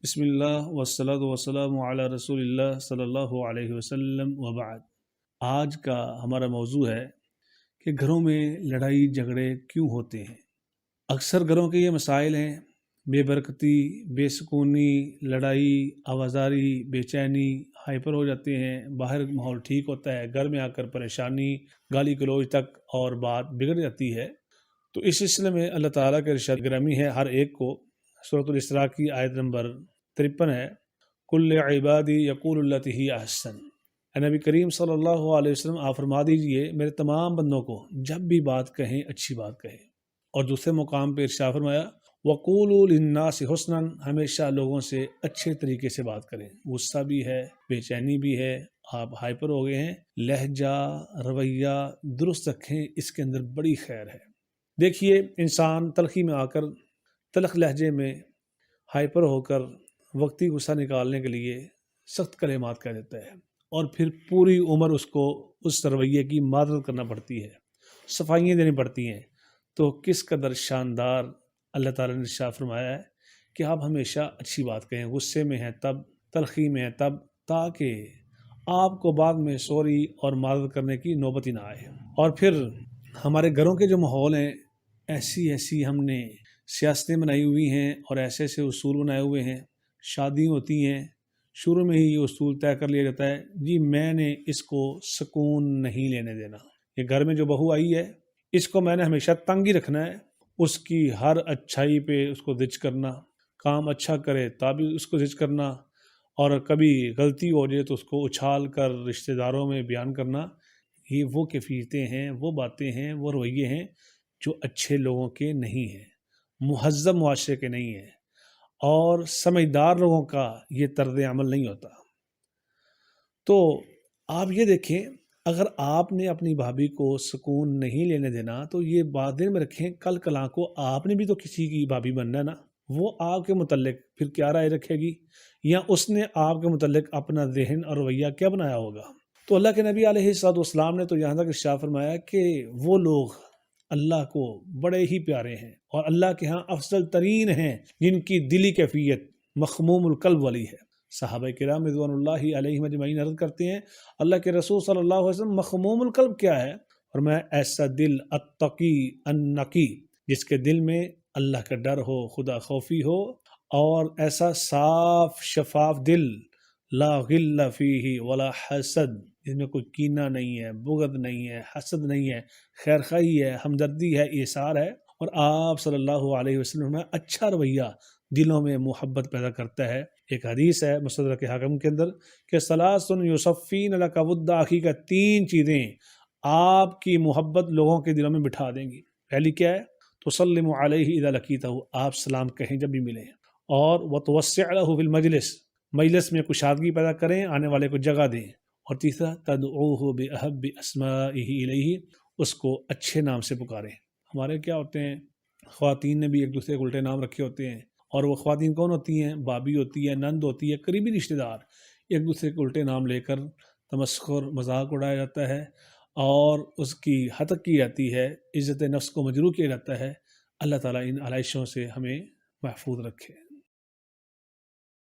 بسم اللہ والصلاۃ والسلام علی رسول اللہ صلی اللہ علیہ وسلم وبعد۔ آج کا ہمارا موضوع ہے کہ گھروں میں لڑائی جھگڑے کیوں ہوتے ہیں۔ اکثر گھروں کے یہ مسائل ہیں: بے برکتی، بے سکونی، لڑائی، آوازاری، بے چینی، ہائپر ہو جاتے ہیں، باہر ماحول ٹھیک ہوتا ہے، گھر میں آ کر پریشانی، گالی گلوچ تک اور بات بگڑ جاتی ہے۔ تو اس سلسلے میں اللہ تعالیٰ کے ارشاد گرامی ہے ہر ایک کو۔ سورۃ الاسراء کی آیت نمبر 53 ہے: کل عبادی یقول التی ہی احسن۔ اے نبی کریم صلی اللہ علیہ وسلم، آپ فرما دیجئے میرے تمام بندوں کو جب بھی بات کہیں اچھی بات کہیں۔ اور دوسرے مقام پہ ارشاد فرمایا: وقولوا للناس حسنا، ہمیشہ لوگوں سے اچھے طریقے سے بات کریں۔ غصہ بھی ہے، بے چینی بھی ہے، آپ ہائپر ہو گئے ہیں، لہجہ رویہ درست رکھیں، اس کے اندر بڑی خیر ہے۔ دیکھیے، انسان تلخی میں آ کر تلخ لہجے میں ہائپر ہو کر وقتی غصہ نکالنے کے لیے سخت کلمات کہہ دیتا ہے، اور پھر پوری عمر اس کو اس رویے کی معذرت کرنا پڑتی ہے، صفائیاں دینی پڑتی ہیں۔ تو کس قدر شاندار اللہ تعالیٰ نے ارشاد فرمایا ہے کہ آپ ہمیشہ اچھی بات کہیں، غصے میں ہیں تب، تلخی میں ہیں تب، تاکہ آپ کو بعد میں سوری اور معذرت کرنے کی نوبت ہی نہ آئے۔ اور پھر ہمارے گھروں کے جو ماحول ہیں، ایسی ہم نے سیاستیں بنائی ہوئی ہیں اور ایسے اصول بنائے ہوئے ہیں۔ شادی ہوتی ہیں، شروع میں ہی یہ اصول طے کر لیا جاتا ہے، جی میں نے اس کو سکون نہیں لینے دینا۔ یہ گھر میں جو بہو آئی ہے، اس کو میں نے ہمیشہ تنگ ہی رکھنا ہے، اس کی ہر اچھائی پہ اس کو زج کرنا، کام اچھا کرے تب اس کو زج کرنا، اور کبھی غلطی ہو جائے تو اس کو اچھال کر رشتہ داروں میں بیان کرنا۔ یہ وہ کیفیتیں ہیں، وہ باتیں ہیں، وہ رویے ہیں جو اچھے لوگوں کے نہیں ہیں، مہذب معاشرے کے نہیں ہیں، اور سمجھدار لوگوں کا یہ طرز عمل نہیں ہوتا۔ تو آپ یہ دیکھیں، اگر آپ نے اپنی بھابھی کو سکون نہیں لینے دینا تو یہ بات دل میں رکھیں، کل کلاں کو آپ نے بھی تو کسی کی بھابھی بننا ہے نا، وہ آپ کے متعلق پھر کیا رائے رکھے گی، یا اس نے آپ کے متعلق اپنا ذہن اور رویہ کیا بنایا ہوگا۔ تو اللہ کے نبی علیہ الصلوۃ والسلام نے تو یہاں تک ارشاد فرمایا کہ وہ لوگ اللہ کو بڑے ہی پیارے ہیں اور اللہ کے ہاں افضل ترین ہیں جن کی دلی کیفیت مخموم القلب والی ہے۔ صحابہ کرام رضوان اللہ علیہم اجمعین عرض کرتے ہیں، اللہ کے رسول صلی اللہ علیہ وسلم مخموم القلب کیا ہے؟ اور میں ایسا دل التقی النقی، جس کے دل میں اللہ کا ڈر ہو، خدا خوفی ہو، اور ایسا صاف شفاف دل، لا غل فیہ ولا حسد، جس میں کوئی کینہ نہیں ہے، بغض نہیں ہے، حسد نہیں ہے، خیر خواہی ہے، ہمدردی ہے، ایثار ہے۔ اور آپ صلی اللہ علیہ وسلم میں اچھا رویہ دلوں میں محبت پیدا کرتا ہے۔ ایک حدیث ہے مستدرک حاکم کے اندر کہ ثلاث یصفین لک ود اخیک، تین چیزیں آپ کی محبت لوگوں کے دلوں میں بٹھا دیں گی۔ پہلی کیا ہے؟ تسلم علیہ اذا لقیتہ، آپ سلام کہیں جب بھی ملیں، اور وتوسع له فی المجلس، مجلس میں کشادگی پیدا کریں، آنے والے کو جگہ دیں، اور تیسرا تدعوہ بأحب اسمائہ الیہ، اس کو اچھے نام سے پکاریں۔ ہمارے کیا ہوتے ہیں، خواتین نے بھی ایک دوسرے کو الٹے نام رکھے ہوتے ہیں، اور وہ خواتین کون ہوتی ہیں؟ بھابھی ہوتی ہے، نند ہوتی ہے، قریبی رشتہ دار، ایک دوسرے کے الٹے نام لے کر تمسخر مذاق اڑایا جاتا ہے، اور اس کی ہتک کی جاتی ہے، عزت نفس کو مجروح کیا جاتا ہے۔ اللہ تعالیٰ ان علائشوں سے ہمیں محفوظ رکھے۔